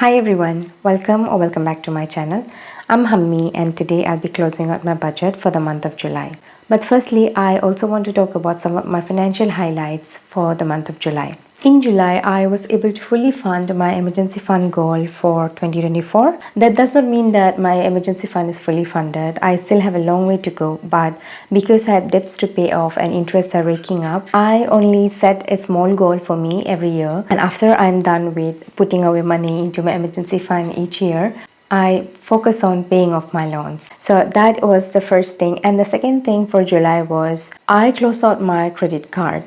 Hi everyone, welcome back to my channel. I'm Hammi and today I'll be closing out my budget for the month of July. But firstly, I also want to talk about some of my financial highlights for the month of July. In July, I was able to fully fund my emergency fund goal for 2024. That does not mean that my emergency fund is fully funded. I still have a long way to go, but because I have debts to pay off and interests are raking up, I only set a small goal for me every year. And after I'm done with putting away money into my emergency fund each year, I focus on paying off my loans. So that was the first thing. And the second thing for July was I closed out my credit card.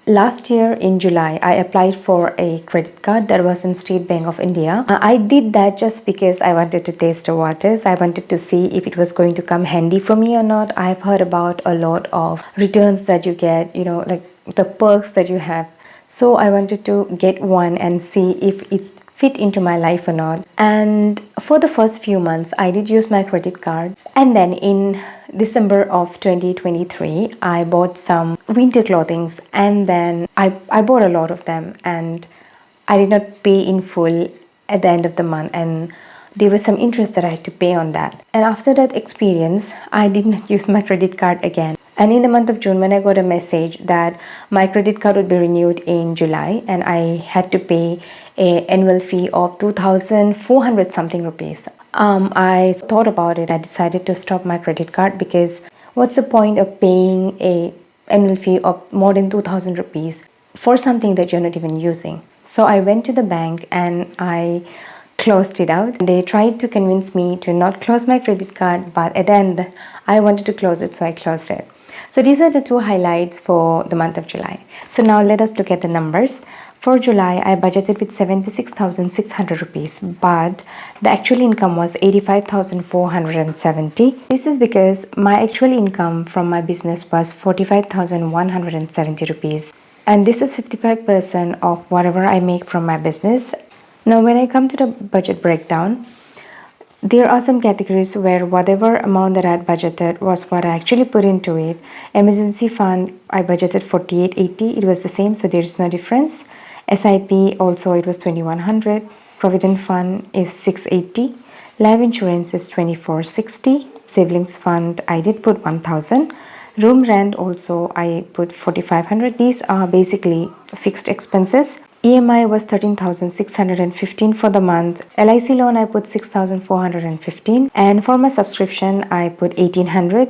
Last year in July, I applied for a credit card that was in State Bank of India. I did that just because I wanted to taste the waters. I wanted to see if it was going to come handy for me or not. I've heard about a lot of returns that you get, like the perks that you have. So I wanted to get one and see if it fit into my life or not. And for the first few months, I did use my credit card. And then in December of 2023, I bought some winter clothings and then I bought a lot of them and I did not pay in full at the end of the month, and there was some interest that I had to pay on that. And after that experience, I did not use my credit card again. And in the month of June, when I got a message that my credit card would be renewed in July and I had to pay an annual fee of 2,400 something rupees, I thought about it. I decided to stop my credit card because what's the point of paying a annual fee of more than 2,000 rupees for something that you're not even using? So I went to the bank and I closed it out. They tried to convince me to not close my credit card, but at the end I wanted to close it, so I closed it. So these are the two highlights for the month of July. So now let us look at the numbers. For July, I budgeted with 76,600 rupees, but the actual income was 85,470. This is because my actual income from my business was 45,170 rupees. And this is 55% of whatever I make from my business. Now, when I come to the budget breakdown, there are some categories where whatever amount that I had budgeted was what I actually put into it. Emergency fund, I budgeted 4880. It was the same, so there is no difference. SIP also, it was 2100. Provident fund is 680. Life insurance is 2460. Savings fund, I did put 1000. Room rent also, I put 4500. These are basically fixed expenses. EMI was 13,615 for the month. LIC loan, I put 6,415. And for my subscription, I put 1,800.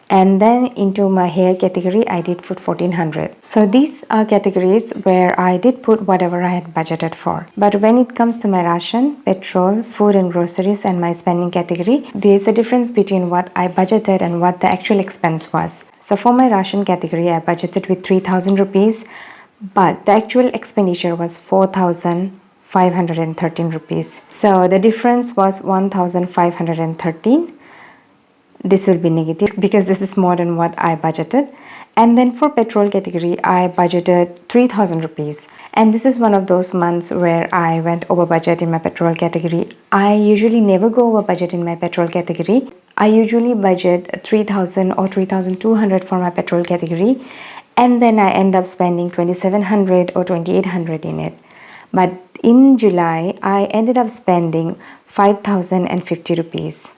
And then into my hair category, I did put 1,400. So these are categories where I did put whatever I had budgeted for. But when it comes to my ration, petrol, food and groceries and my spending category, there is a difference between what I budgeted and what the actual expense was. So for my ration category, I budgeted with 3,000 rupees. But the actual expenditure was 4,513 rupees. So the difference was 1,513. This will be negative because this is more than what I budgeted. And then for petrol category, I budgeted 3,000 rupees. And this is one of those months where I went over budget in my petrol category. I usually never go over budget in my petrol category. I usually budget 3,000 or 3,200 for my petrol category. And then I end up spending 2,700 or 2,800 in it. But in July, I ended up spending 5,050 rupees.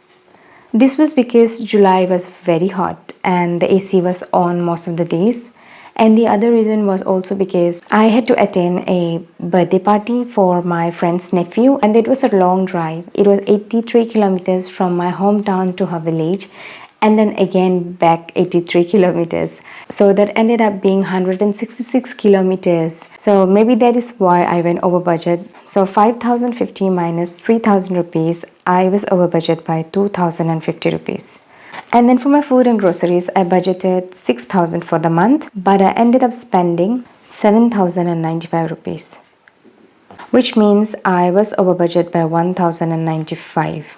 This was because July was very hot and the AC was on most of the days. And the other reason was also because I had to attend a birthday party for my friend's nephew, and it was a long drive. It was 83 kilometers from my hometown to her village, and then again back 83 kilometers. So that ended up being 166 kilometers. So maybe that is why I went over budget. So 5,050 minus 3,000 rupees, I was over budget by 2,050 rupees. And then for my food and groceries, I budgeted 6,000 for the month, but I ended up spending 7,095 rupees, which means I was over budget by 1,095.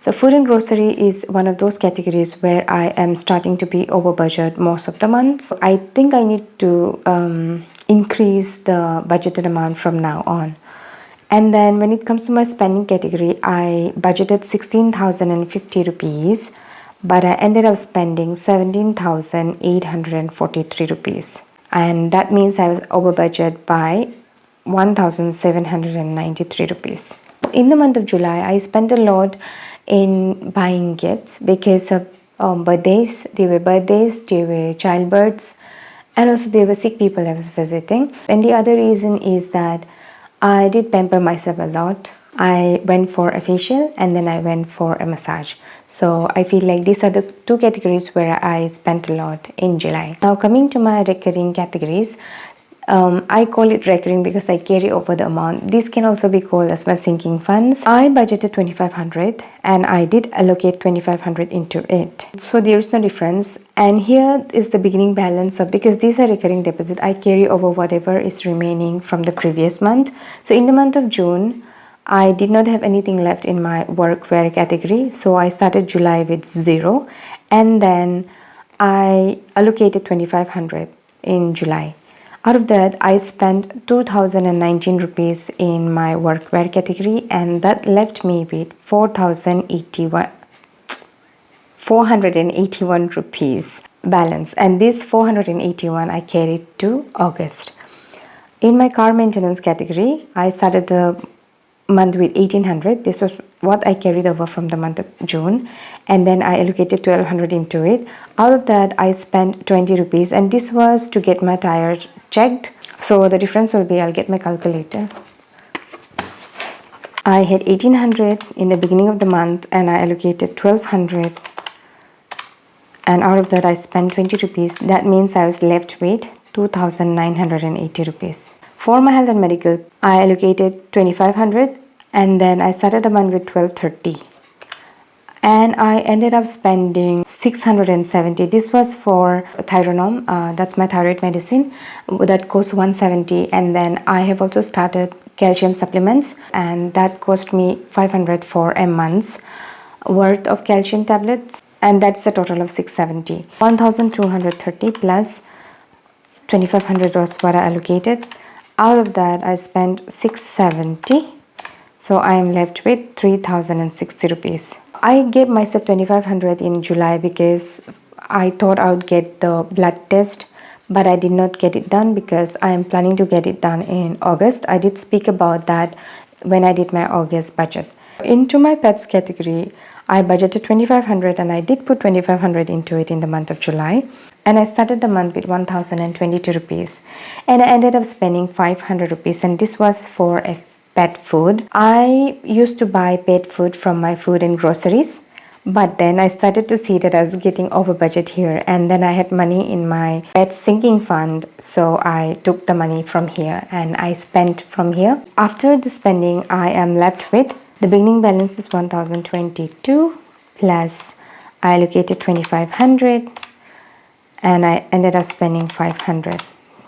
So food and grocery is one of those categories where I am starting to be over budget most of the months. I think I need to increase the budgeted amount from now on. And then when it comes to my spending category, I budgeted 16,050 rupees, but I ended up spending 17,843 rupees. And that means I was over budget by 1,793 rupees. In the month of July, I spent a lot in buying gifts because of birthdays. There were birthdays, there were childbirths, and also there were sick people I was visiting. And the other reason is that I did pamper myself a lot. I went for a facial and then I went for a massage. So I feel like these are the two categories where I spent a lot in July. Now coming to my recurring categories, I call it recurring because I carry over the amount. This can also be called as my sinking funds. I budgeted 2500 and I did allocate 2500 into it. So there is no difference. And here is the beginning balance of, because these are recurring deposit, I carry over whatever is remaining from the previous month. So in the month of June, I did not have anything left in my workwear category. So I started July with 0 and then I allocated 2500 in July. Out of that, I spent 2019 rupees in my workwear category and that left me with 481 rupees balance, and this 481 I carried to August. In my car maintenance category, I started the month with 1800. This was what I carried over from the month of June, and then I allocated 1200 into it. Out of that, I spent 20 rupees, and this was to get my tires checked. So the difference will be, I'll get my calculator. I had 1800 in the beginning of the month and I allocated 1200, and out of that I spent 20 rupees. That means I was left with 2980 rupees. For my health and medical, I allocated 2500 and then I started the month with 1230. And I ended up spending 670. This was for Thyronorm, that's my thyroid medicine, that cost 170. And then I have also started calcium supplements, and that cost me 500 for a month's worth of calcium tablets, and that's a total of 670. 1230 plus 2500 was what I allocated. Out of that I spent 670, so I am left with 3060 rupees. I gave myself 2500 in July because I thought I would get the blood test, but I did not get it done because I am planning to get it done in August. I did speak about that when I did my August budget. Into my pets category, I budgeted 2500 and I did put 2500 into it in the month of July. And I started the month with 1022 rupees and I ended up spending 500 rupees, and this was for a pet food. I used to buy pet food from my food and groceries, but then I started to see that I was getting over budget here, and then I had money in my pet sinking fund, so I took the money from here and I spent from here. After the spending, I am left with the beginning balance is 1022 plus I allocated 2500 and I ended up spending 500.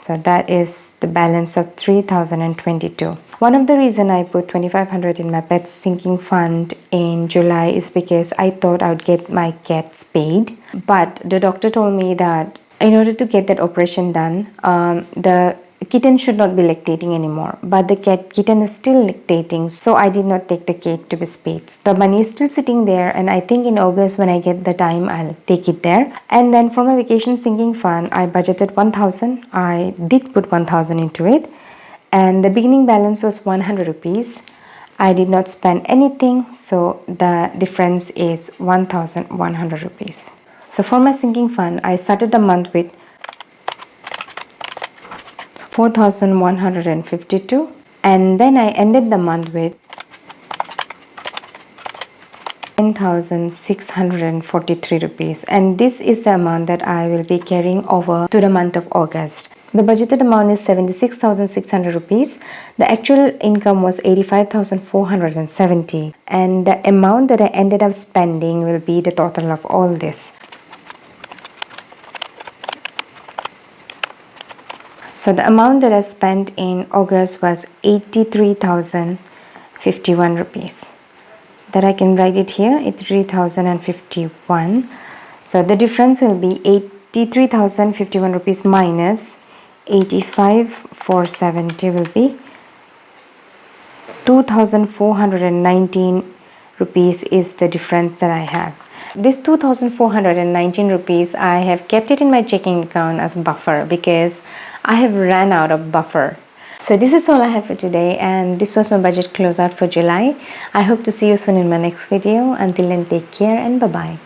So that is the balance of 3022. One of the reason I put 2500 in my pet sinking fund in July is because I thought I would get my cats paid, but the doctor told me that in order to get that operation done, the kitten should not be lactating anymore, but the kitten is still lactating, so I did not take the cat to be spayed. The money is still sitting there, and I think in August when I get the time I'll take it there. And then for my vacation sinking fund, I budgeted 1000. I did put 1000 into it, and the beginning balance was 100 rupees. I did not spend anything, so the difference is 1100 rupees. So for my sinking fund, I started the month with 4152 and then I ended the month with 10,643 rupees, and this is the amount that I will be carrying over to the month of August. The budgeted amount is 76,600 rupees. The actual income was 85,470, and the amount that I ended up spending will be the total of all this. So the amount that I spent in August was 83,051 rupees. That I can write it here, 83,051. So the difference will be 83,051 rupees minus 85,470 will be 2,419 rupees is the difference that I have. This 2,419 rupees, I have kept it in my checking account as buffer because I have ran out of buffer. So this is all I have for today, and this was my budget closeout for July. I hope to see you soon in my next video. Until then, take care and bye bye.